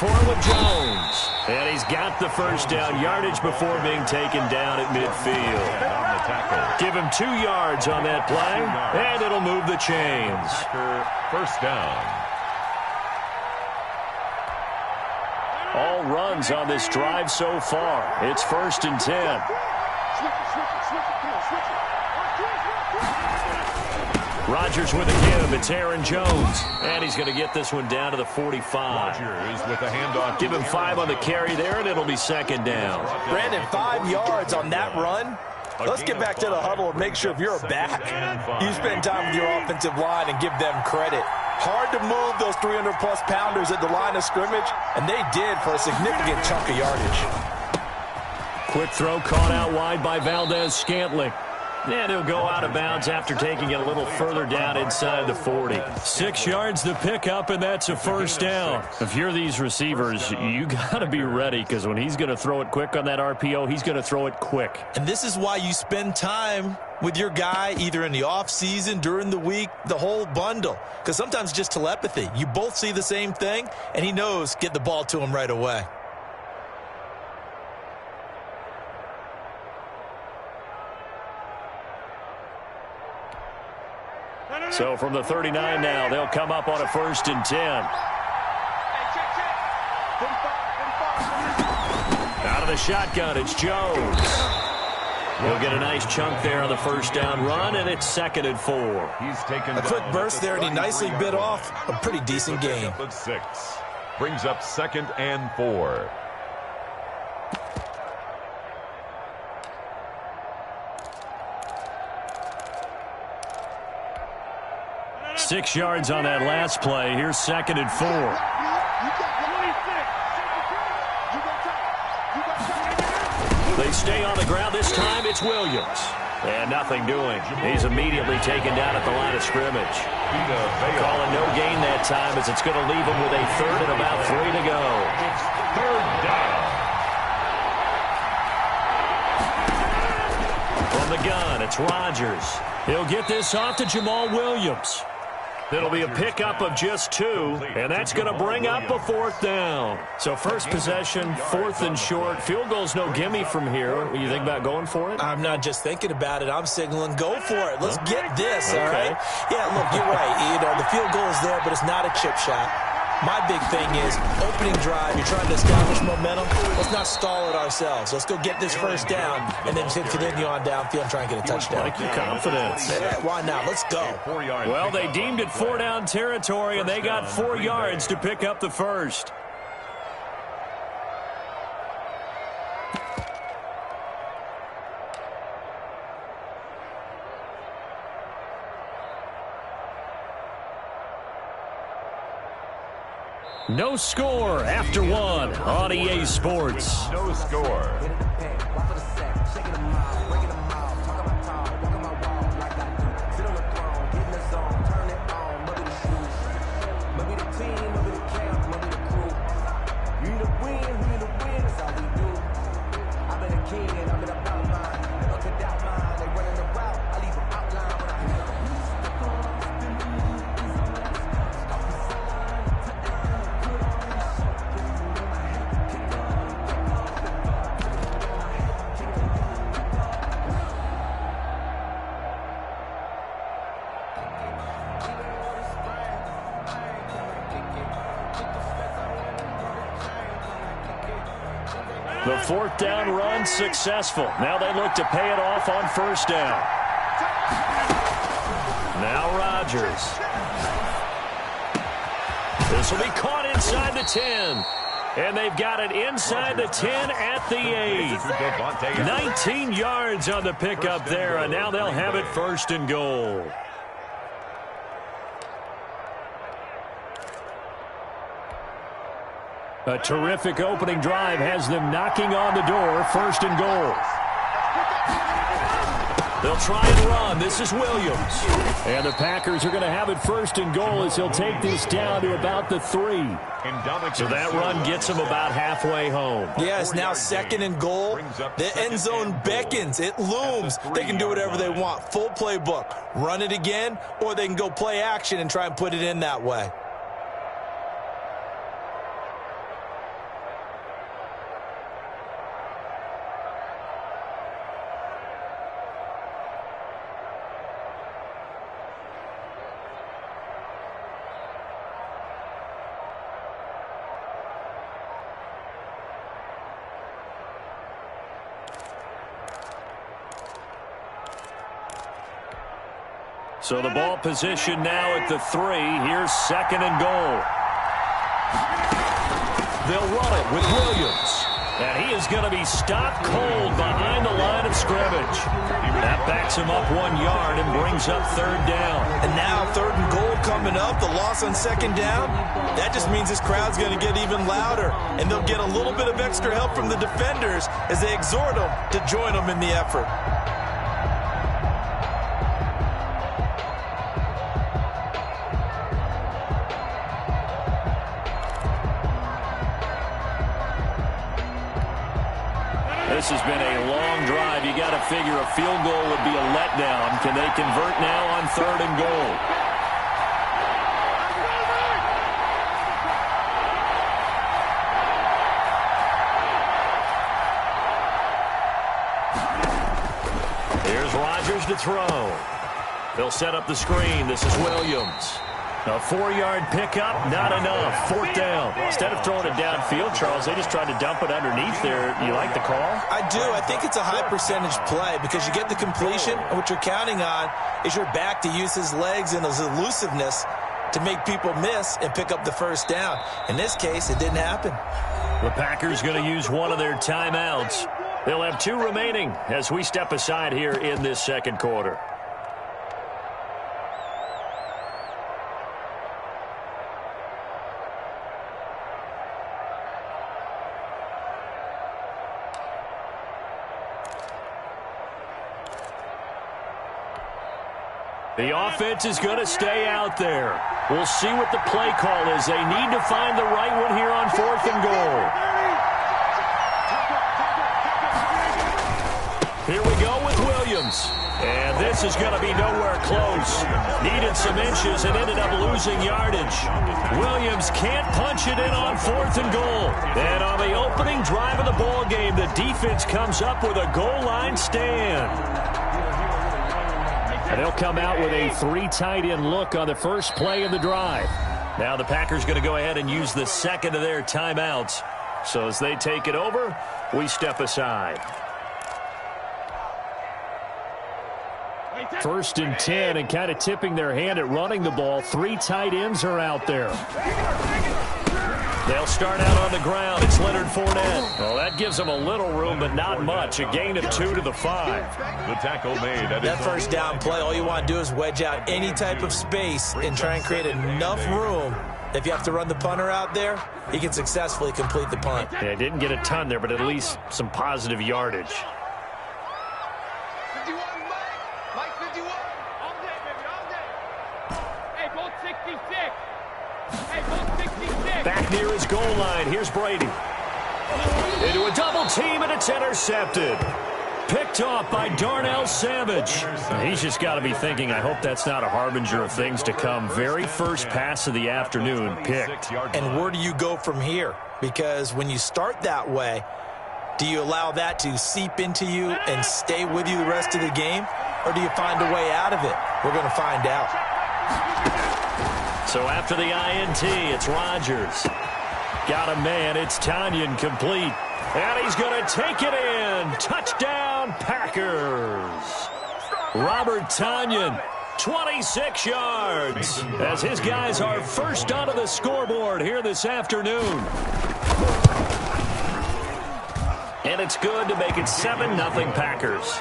for it with Jones. And he's got the first down, yardage before being taken down at midfield. Give him 2 yards on that play, and it'll move the chains. First down. All runs on this drive so far. It's 1st and 10. Rodgers with a give. It's Aaron Jones. And he's going to get this one down to the 45. Rodgers with the handoff. Give him 5 on the carry there, and it'll be 2nd down. Brandon, 5 yards on that run. Let's get back to the huddle and make sure if you're a back, you spend time with your offensive line and give them credit. Hard to move those 300-plus pounders at the line of scrimmage, and they did for a significant chunk of yardage. Quick throw caught out wide by Valdez-Scantling. And he'll go out of bounds after taking it a little further down inside the 40. 6 yards to pick up, and that's a first down. If you're these receivers, you got to be ready, because when he's going to throw it quick on that RPO, he's going to throw it quick. And this is why you spend time with your guy either in the offseason, during the week, the whole bundle. Because sometimes just telepathy. You both see the same thing, and he knows get the ball to him right away. So from the 39 now, they'll come up on a 1st and 10. Out of the shotgun, it's Jones. He'll get a nice chunk there on the first down run, and it's 2nd and 4. He's taken a quick burst there, and he nicely bit off a pretty decent gain. 6 brings up 2nd and 4. Six yards on that last play. Here's 2nd and 4. They stay on the ground. This time it's Williams. And nothing doing. He's immediately taken down at the line of scrimmage. Calling no gain that time, as it's going to leave him with a 3rd and about 3 to go. It's 3rd down. From the gun, it's Rodgers. He'll get this off to Jamal Williams. It'll be a pickup of just 2, and that's going to bring up a 4th down. So first possession, 4th and short. Field goal's no gimme from here. What do you think about going for it? I'm not just thinking about it. I'm signaling go for it. Let's get this, all right? Yeah, look, you're right. You know, the field goal is there, but it's not a chip shot. My big thing is opening drive. You're trying to establish momentum. Let's not stall it ourselves. Let's go get this first down and then continue on downfield and try and get a touchdown. Like your confidence. Yeah, why not? Let's go. Well, they deemed it 4-down territory, and they got 4 yards to pick up the first. No score after 1 on EA Sports. No score. The 4th down run successful. Now they look to pay it off on 1st down. Now Rodgers. This will be caught inside the 10. And they've got it inside the 10 at the 8. 19 yards on the pickup there, and now they'll have it 1st and goal. A terrific opening drive has them knocking on the door. 1st and goal. They'll try and run. This is Williams. And the Packers are going to have it 1st and goal as he'll take this down to about the 3. So that run gets him about halfway home. Yeah, it's now 2nd and goal. The end zone beckons. It looms. They can do whatever they want. Full playbook. Run it again, or they can go play action and try and put it in that way. So the ball position now at the 3. Here's 2nd and goal. They'll run it with Williams. And he is going to be stopped cold behind the line of scrimmage. That backs him up 1 yard and brings up 3rd down. And now 3rd and goal coming up. The loss on 2nd down. That just means this crowd's going to get even louder. And they'll get a little bit of extra help from the defenders as they exhort them to join them in the effort. This has been a long drive. You got to figure a field goal would be a letdown. Can they convert now on 3rd and goal? Here's Rodgers to throw. They'll set up the screen. This is Williams. A 4-yard pickup, not enough. 4th down. Instead of throwing it downfield, Charles, they just tried to dump it underneath there. You like the call? I do. I think it's a high percentage play because you get the completion, and what you're counting on is your back to use his legs and his elusiveness to make people miss and pick up the 1st down. In this case, it didn't happen. The Packers going to use one of their timeouts. They'll have 2 remaining as we step aside here in this 2nd quarter. The offense is going to stay out there. We'll see what the play call is. They need to find the right one here on 4th and goal. Here we go with Williams. And this is going to be nowhere close. Needed some inches and ended up losing yardage. Williams can't punch it in on 4th and goal. And on the opening drive of the ball game, the defense comes up with a goal line stand. And they'll come out with a 3 tight end look on the first play of the drive. Now the Packers going to go ahead and use the 2nd of their timeouts. So as they take it over, we step aside. 1st and 10, and kind of tipping their hand at running the ball. 3 tight ends are out there. They'll start out on the ground. It's Leonard Fournette. Well, that gives them a little room, but not much. A gain of 2 to the 5. The tackle made. That 1st down play, all you want to do is wedge out any type of space and try and create enough room. If you have to run the punter out there, he can successfully complete the punt. Yeah, didn't get a ton there, but at least some positive yardage. 51, Mike 51. All day, baby, all day. Hey, both 66. Hey, both 66. Back near his goal line. Here's Brady. Into a double team, and it's intercepted. Picked off by Darnell Savage. He's just got to be thinking, I hope that's not a harbinger of things to come. Very first pass of the afternoon picked. And where do you go from here? Because when you start that way, do you allow that to seep into you and stay with you the rest of the game? Or do you find a way out of it? We're going to find out. So after the INT, it's Rodgers. Got a man. It's Tanyan complete. And he's going to take it in. Touchdown, Packers. Robert Tanyan, 26 yards, as his guys are first onto the scoreboard here this afternoon. And it's good to make it 7-0 Packers.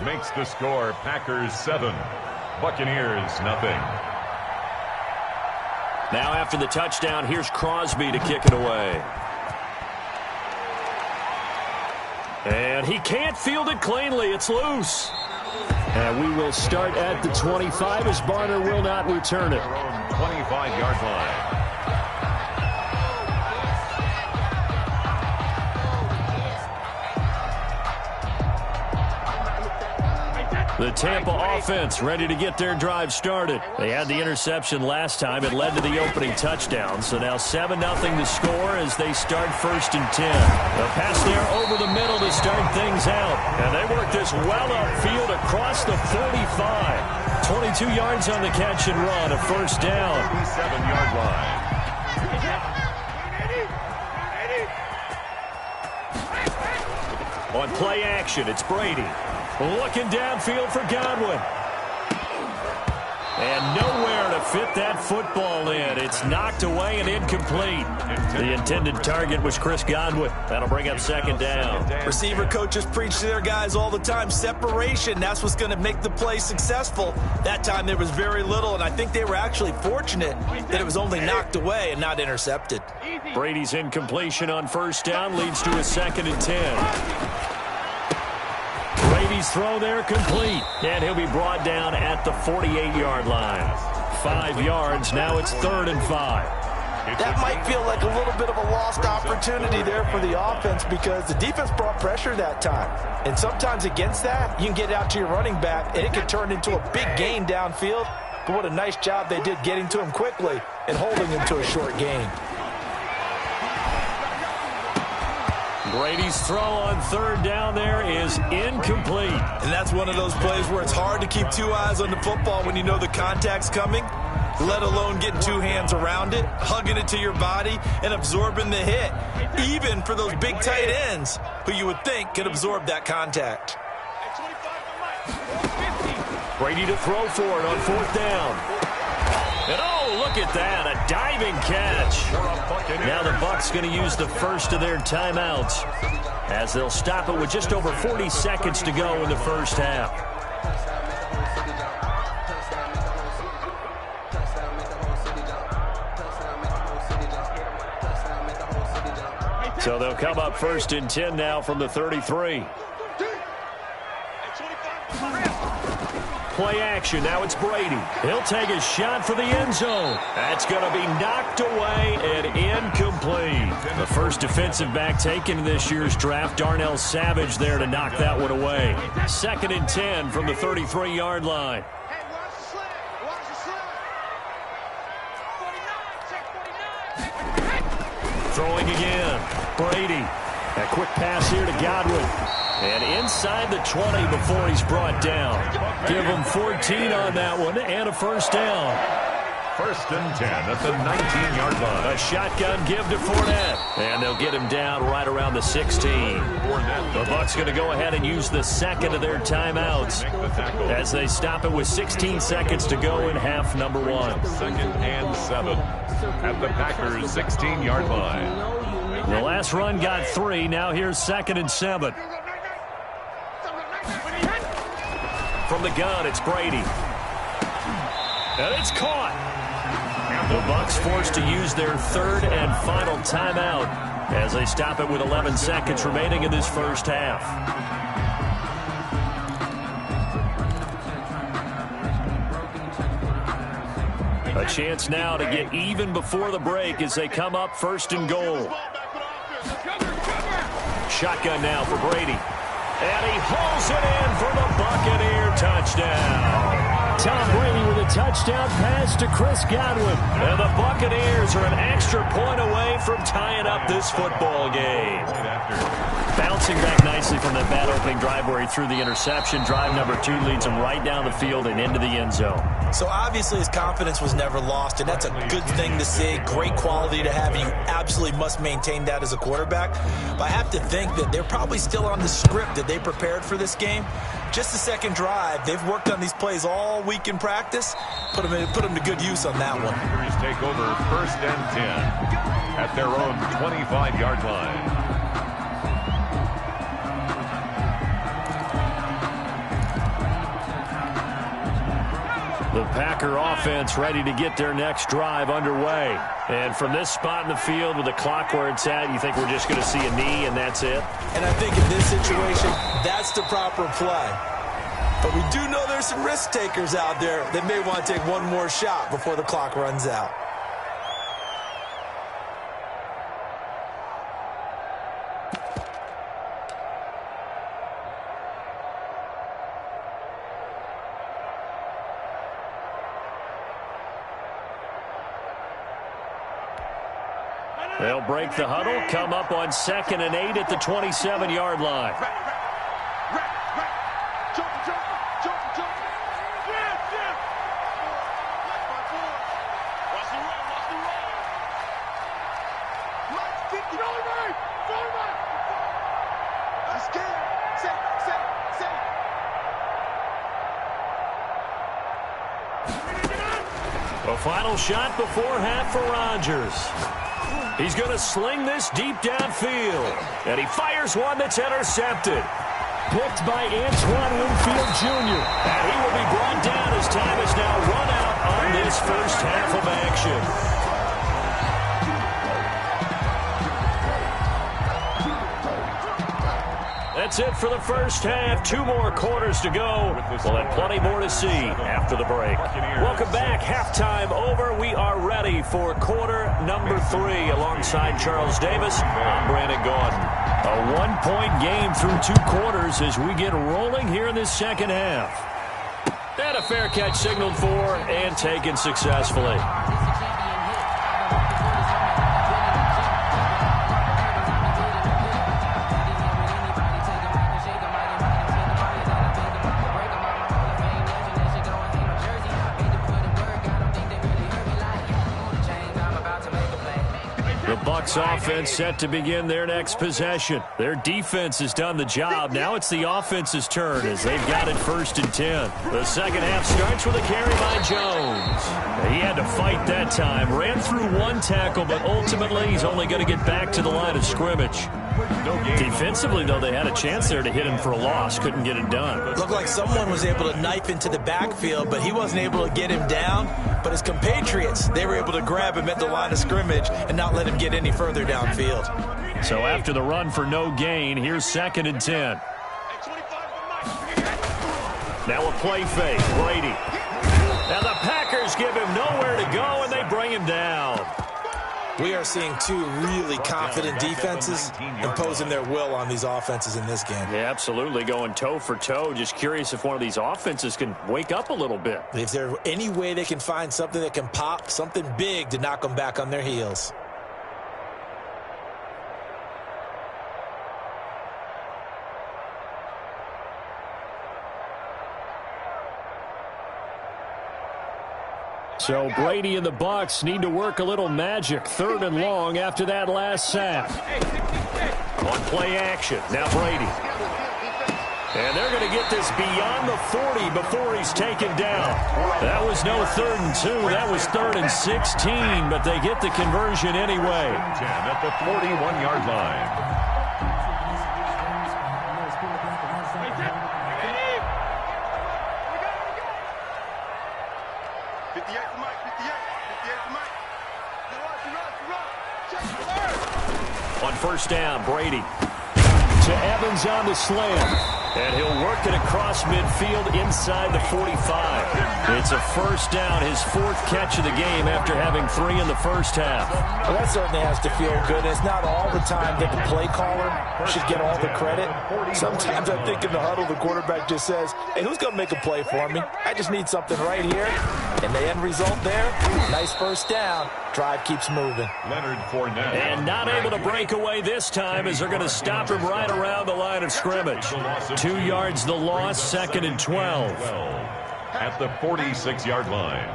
Makes the score Packers 7, Buccaneers nothing. Now after the touchdown, here's Crosby to kick it away. And he can't field it cleanly. It's loose. And we will start at the 25 as Barner will not return it. 25-yard line. The Tampa offense ready to get their drive started. They had the interception last time. It led to the opening touchdown. So now 7-0 the score as they start 1st and 10. The pass there over the middle to start things out. And they work this well upfield across the 45. 22 yards on the catch and run, a 1st down. 7-yard line. On play action, it's Brady. Looking downfield for Godwin. And nowhere to fit that football in. It's knocked away and incomplete. The intended target was Chris Godwin. That'll bring up second down. Receiver coaches preach to their guys all the time. Separation, that's what's going to make the play successful. That time there was very little, and I think they were actually fortunate that it was only knocked away and not intercepted. Brady's incompletion on first down leads to a 2nd and 10. Brady's throw there complete, and he'll be brought down at the 48-yard line. 5 yards, now it's 3rd and 5. That might feel like a little bit of a lost opportunity there for the offense because the defense brought pressure that time. And sometimes against that, you can get out to your running back, and it can turn into a big gain downfield. But what a nice job they did getting to him quickly and holding him to a short gain. Brady's throw on 3rd down there is incomplete. And that's one of those plays where it's hard to keep 2 eyes on the football when you know the contact's coming, let alone getting 2 hands around it, hugging it to your body, and absorbing the hit, even for those big tight ends who you would think could absorb that contact. Brady to throw for it on 4th down. And oh, look at that, a diving catch. Now the Bucs going to use the first of their timeouts as they'll stop it with just over 40 seconds to go in the first half. So they'll come up 1st and 10 now from the 33. Play action. Now it's Brady. He'll take a shot for the end zone. That's going to be knocked away and incomplete. The first defensive back taken in this year's draft, Darnell Savage, there to knock that one away. 2nd and 10 from the 33-yard line. Throwing again. Brady. A quick pass here to Godwin. And inside the 20 before he's brought down. Give him 14 on that one and a first down. 1st and 10 at the 19-yard line. A shotgun give to Fournette. And they'll get him down right around the 16. The Bucs going to go ahead and use the 2nd of their timeouts as they stop it with 16 seconds to go in half number 1. 2nd and 7 at the Packers' 16-yard line. The last run got 3. Now here's 2nd and 7. From the gun, it's Brady. And it's caught. The Bucs forced to use their 3rd and final timeout as they stop it with 11 seconds remaining in this first half. A chance now to get even before the break as they come up 1st and goal. Shotgun now for Brady. And he hauls it in for the Buccaneer touchdown. Tom Brady with a touchdown pass to Chris Godwin. And the Buccaneers are an extra point away from tying up this football game. Bouncing back nicely from that bad opening drive where he threw the interception. Drive number 2 leads him right down the field and into the end zone. So obviously his confidence was never lost, and that's a good thing to see. Great quality to have. You absolutely must maintain that as a quarterback. But I have to think that they're probably still on the script that they prepared for this game. Just the 2nd drive. They've worked on these plays all week in practice. Put them to good use on that one. Packers take over 1st and 10 at their own 25-yard line. The Packer offense ready to get their next drive underway. And from this spot in the field with the clock where it's at, you think we're just going to see a knee and that's it? And I think in this situation, that's the proper play. But we do know there's some risk takers out there that may want to take one more shot before the clock runs out. They'll break the huddle, come up on 2nd and 8 at the 27-yard line. final shot before half for Rodgers. He's going to sling this deep downfield. And he fires one that's intercepted. Picked by Antoine Winfield Jr. And he will be brought down as time is now run out on this first half of action. That's it for the first half. 2 more quarters to go. We'll have plenty more to see after the break. Welcome back. Halftime over. We are ready for quarter number 3. Alongside Charles Davis, I'm Brandon Gaudin. A 1-point game through 2 quarters as we get rolling here in this second half. And a fair catch signaled for and taken successfully. Bucs offense set to begin their next possession. Their defense has done the job. Now it's the offense's turn as they've got it 1st and 10. The second half starts with a carry by Jones. He had to fight that time. Ran through 1 tackle, but ultimately he's only going to get back to the line of scrimmage. Defensively, though, they had a chance there to hit him for a loss. Couldn't get it done. Looked like someone was able to knife into the backfield, but he wasn't able to get him down. But his compatriots, they were able to grab him at the line of scrimmage and not let him get any further downfield. So after the run for no gain, here's 2nd and 10. Now a play fake. Brady. Now the Packers give him nowhere to go, and they bring him down. We are seeing 2 really confident defenses imposing their will on these offenses in this game. Yeah, absolutely. Going toe for toe. Just curious if one of these offenses can wake up a little bit. If there's any way they can find something that can pop, something big to knock them back on their heels. So Brady and the Bucs need to work a little magic. 3rd and long after that last sack. On play action. Now Brady. And they're going to get this beyond the 40 before he's taken down. That was no 3rd and 2. That was 3rd and 16, but they get the conversion anyway. 10 at the 41-yard line. On 1st down, Brady to Evans on the slant. And he'll work it across midfield inside the 45. It's a 1st down, his 4th catch of the game after having 3 in the first half. Well, that certainly has to feel good. It's not all the time that the play caller should get all the credit. Sometimes I think in the huddle, the quarterback just says, hey, who's going to make a play for me? I just need something right here. And the end result there, nice 1st down. Drive keeps moving. Leonard Fournette. And not able to break away this time as they're going to stop him right around the line of scrimmage. 2 yards the loss, 2nd and 12. At the 46-yard line.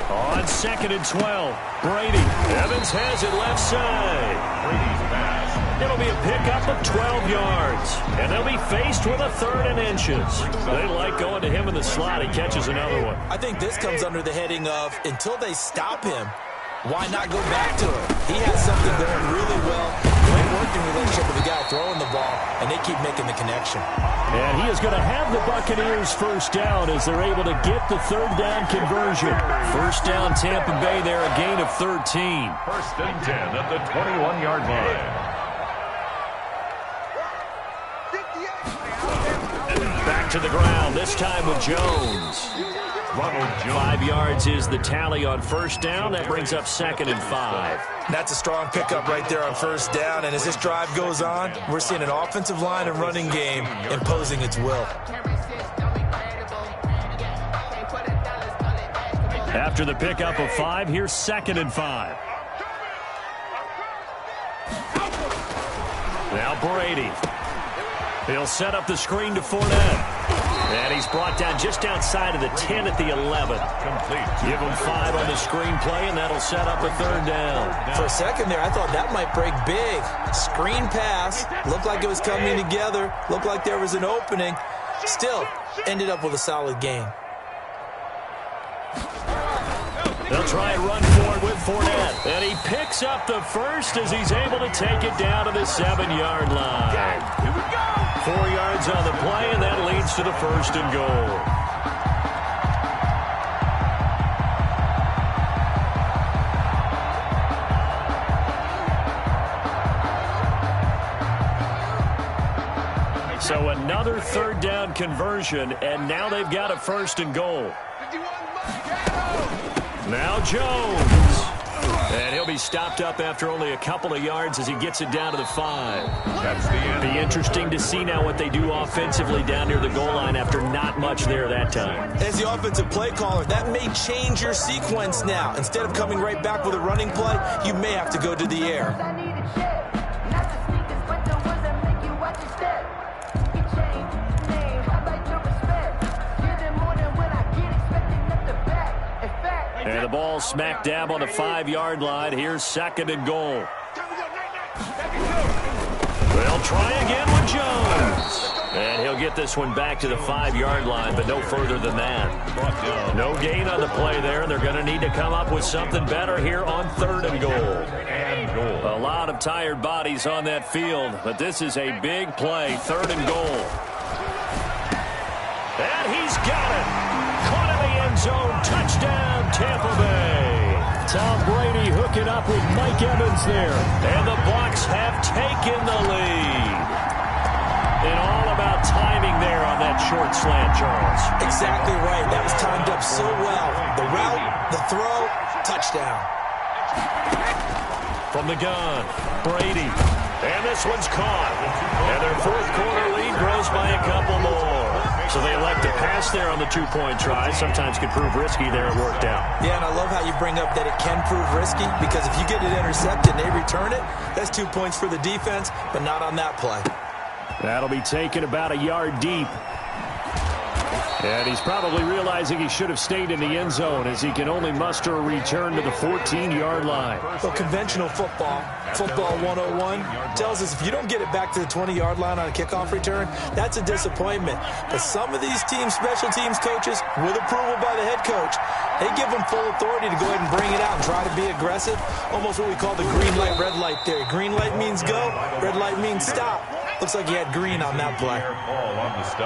On 2nd and 12, Brady. Evans has it left side. Brady's pass. It'll be a pickup of 12 yards. And they'll be faced with a 3rd and inches. They like going to him in the slot. He catches another one. I think this comes under the heading of, until they stop him, why not go back to him? He has something going really well. Great working relationship with the guy throwing the ball, and they keep making the connection. And he is going to have the Buccaneers 1st down as they're able to get the 3rd down conversion. 1st down Tampa Bay there, a gain of 13. 1st and 10 at the 21-yard line. Back to the ground, this time with Jones. 5 yards is the tally on 1st down. That brings up 2nd and 5. That's a strong pickup right there on 1st down. And as this drive goes on, we're seeing an offensive line and running game imposing its will. After the pickup of 5, here's 2nd and 5. Now Brady. He'll set up the screen to Fournette. And he's brought down just outside of the 10 at the 11. Complete. Give him 5 on the screen play, and that'll set up a 3rd down. For a second there, I thought that might break big. Screen pass. Looked like it was coming together. Looked like there was an opening. Still, ended up with a solid game. They'll try and run for it with Fournette. And he picks up the first as he's able to take it down to the 7-yard line. Here we go. 4 yards on the play, and that leads to the 1st and goal. So another 3rd down conversion, and now they've got a 1st and goal. 51, now Jones. And he'll be stopped up after only a couple of yards as he gets it down to the 5. That's the end. Be interesting to see now what they do offensively down near the goal line after not much there that time. As the offensive play caller, that may change your sequence now. Instead of coming right back with a running play, you may have to go to the air. And the ball smack dab on the 5-yard line. Here's 2nd and goal. They'll try again with Jones. And he'll get this one back to the 5-yard line, but no further than that. No gain on the play there. They're going to need to come up with something better here on 3rd and goal. A lot of tired bodies on that field, but this is a big play. 3rd and goal. And he's got it. Caught in the end zone. Touchdown, Tampa Bay. Tom Brady hooking up with Mike Evans there. And the Bucs have taken the lead. And all about timing there on that short slant, Charles. Exactly right. That was timed up so well. The route, the throw, touchdown. From the gun, Brady. And this one's caught. And their 4th quarter lead grows by a couple more. So they elect to pass there on the 2-point try. Sometimes could prove risky there. It worked out. Yeah, and I love how you bring up that it can prove risky, because if you get it intercepted and they return it, that's 2 points for the defense, but not on that play. That'll be taken about a yard deep. And he's probably realizing he should have stayed in the end zone as he can only muster a return to the 14-yard line. Well, conventional football 101, tells us if you don't get it back to the 20-yard line on a kickoff return, that's a disappointment. But some of these teams, special teams coaches, with approval by the head coach, they give them full authority to go ahead and bring it out and try to be aggressive. Almost what we call the green light, red light theory. Green light means go, red light means stop. Looks like he had green on that play.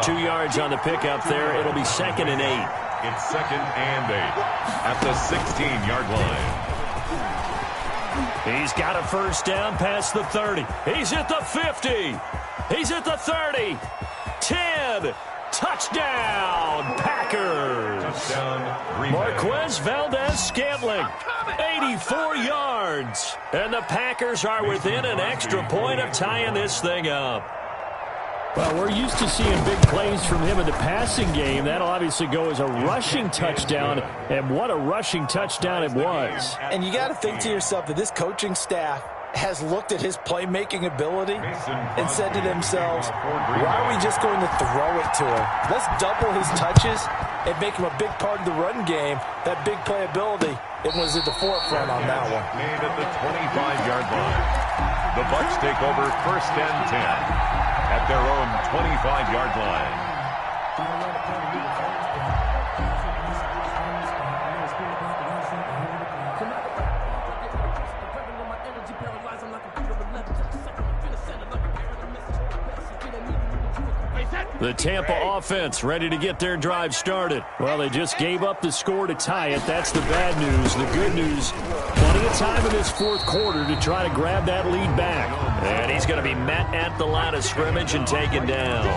2 yards on the pickup there. It'll be 2nd and 8. It's 2nd and 8 at the 16-yard line. He's got a 1st down past the 30. He's at the 50. He's at the 30. 10. Touchdown, Packers. Touchdown, Marquez Valdez-Scantling, 84 yards. And the Packers are within an extra point of tying this thing up. Well, we're used to seeing big plays from him in the passing game. That'll obviously go as a rushing touchdown, and what a rushing touchdown it was. And you got to think to yourself that this coaching staff has looked at his playmaking ability and said to themselves, why are we just going to throw it to him? Let's double his touches and make him a big part of the run game. That big playability, it was at the forefront on that one. Made at the 25-yard line. The Bucs take over 1st and 10 at their own 25-yard line. The Tampa offense ready to get their drive started. Well, they just gave up the score to tie it. That's the bad news. The good news, plenty of time in this 4th quarter to try to grab that lead back. And he's going to be met at the line of scrimmage and taken down.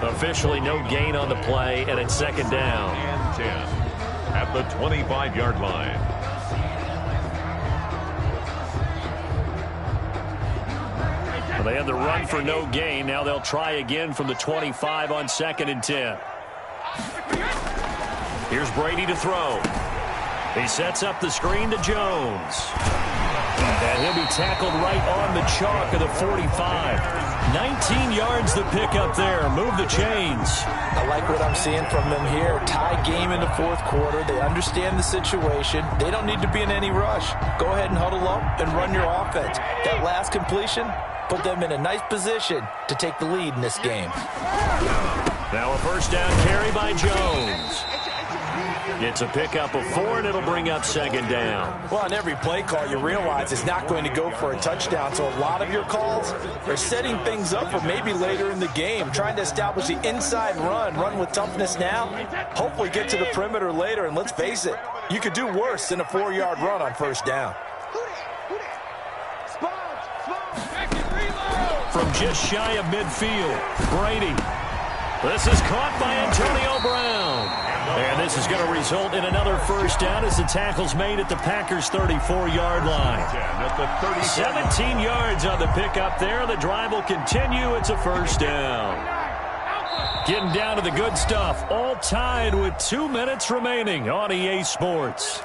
Officially no gain on the play, and it's 2nd down. And 10 at the 25-yard line. Well, they had the run for no gain. Now they'll try again from the 25 on 2nd and 10. Here's Brady to throw. He sets up the screen to Jones. And he'll be tackled right on the chalk of the 45. 19 yards the pickup there. Move the chains. I like what I'm seeing from them here. Tie game in the 4th quarter. They understand the situation. They don't need to be in any rush. Go ahead and huddle up and run your offense. That last completion put them in a nice position to take the lead in this game. Now a 1st down carry by Jones. It's a pickup of 4, and it'll bring up second down. Well, on every play call, you realize it's not going to go for a touchdown. So a lot of your calls are setting things up for maybe later in the game, trying to establish the inside run with toughness now, hopefully get to the perimeter later. And let's face it, you could do worse than a 4-yard run on first down. From just shy of midfield, Brady. This is caught by Antonio Brown. And this is going to result in another first down as the tackle's made at the Packers' 34-yard line. 17 yards on the pickup there. The drive will continue. It's a first down. Getting down to the good stuff. All tied with 2 minutes remaining on EA Sports.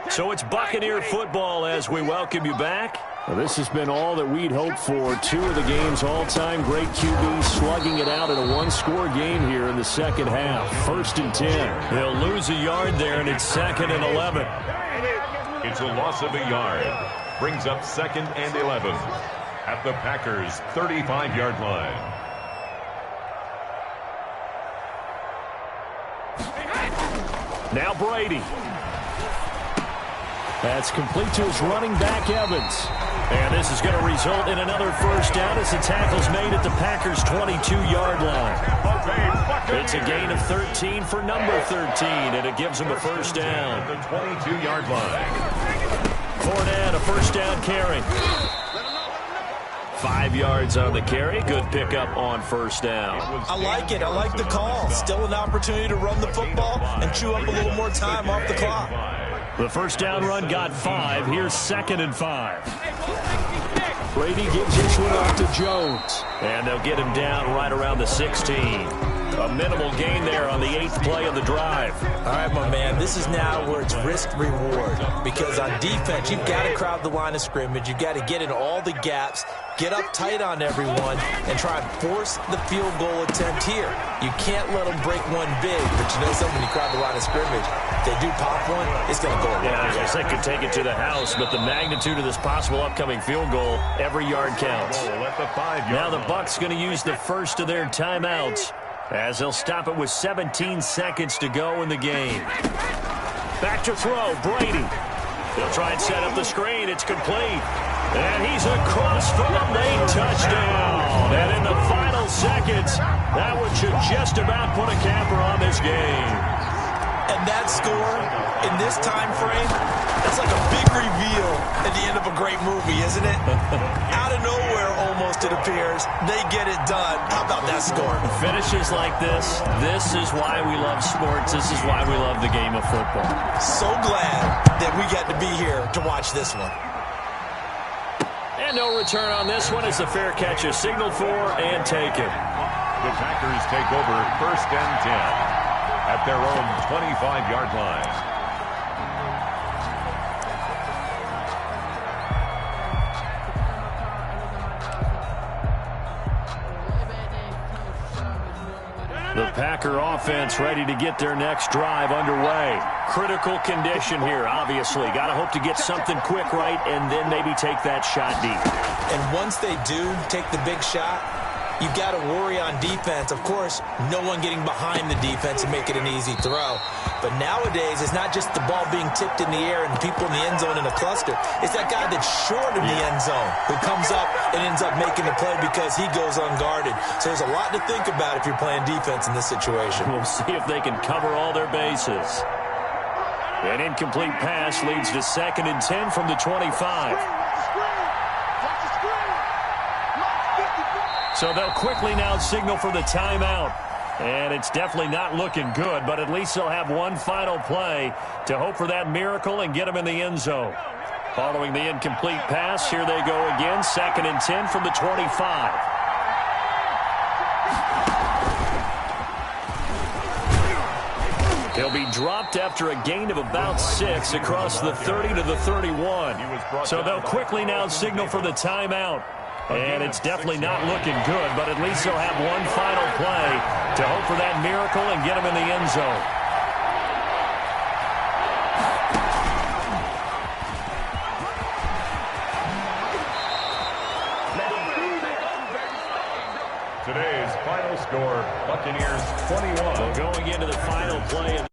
So it's Buccaneer football as we welcome you back. Well, this has been all that we'd hoped for. 2 of the game's all-time great QBs slugging it out in a one-score game here in the second half. 1st and 10. They'll lose a yard there, and it's 2nd and 11. It's a loss of a yard. Brings up 2nd and 11 at the Packers' 35-yard line. Now Brady. That's complete to his running back, Evans. And this is going to result in another first down as the tackle's made at the Packers' 22-yard line. It's a gain of 13 for number 13, and it gives him a first down. The 22-yard line. Fournette, a first down carry. 5 yards on the carry. Good pickup on first down. I like it. I like the call. Still an opportunity to run the football and chew up a little more time off the clock. The first down run got 5. Here's 2nd and 5. Brady gives this one off to Jones. And they'll get him down right around the 16. A minimal gain there on the 8th play of the drive. All right, my man, this is now where it's risk-reward. Because on defense, you've got to crowd the line of scrimmage. You've got to get in all the gaps, get up tight on everyone, and try and force the field goal attempt here. You can't let them break one big, but you know something, when you crowd the line of scrimmage, if they do pop one, it's going to go away. Yeah, I guess they could take it to the house, but the magnitude of this possible upcoming field goal, every yard counts. Now the Bucs going to use the first of their timeouts, as they'll stop it with 17 seconds to go in the game. Back to throw, Brady. He'll try and set up the screen. It's complete. And he's across for a late touchdown. And in the final seconds, that one should just about put a capper on this game. And that score, in this time frame, that's like a big reveal at the end of a great movie, isn't it? Out of nowhere, almost, it appears. They get it done. How about that score? Finishes like this is why we love sports. This is why we love the game of football. So glad that we got to be here to watch this one. And no return on this one as the fair catch is signaled for and taken. The Packers take over 1st and 10 at their own 25-yard line. The Packer offense ready to get their next drive underway. Critical condition here, obviously. Got to hope to get something quick right and then maybe take that shot deep. And once they do take the big shot, you've got to worry on defense. Of course, no one getting behind the defense and make it an easy throw. But nowadays, it's not just the ball being tipped in the air and people in the end zone in a cluster. It's that guy that's short of the end zone who comes up and ends up making the play because he goes unguarded. So there's a lot to think about if you're playing defense in this situation. We'll see if they can cover all their bases. An incomplete pass leads to 2nd and 10 from the 25. So they'll quickly now signal for the timeout. And it's definitely not looking good, but at least they'll have one final play to hope for that miracle and get them in the end zone. Following the incomplete pass, here they go again, 2nd and 10 from the 25. He'll be dropped after a gain of about 6 across the 30 to the 31. So they'll quickly now signal for the timeout. And it's definitely not looking good, but at least they'll have one final play to hope for that miracle and get them in the end zone. Today's final score, Buccaneers 21. Well, going into the final play of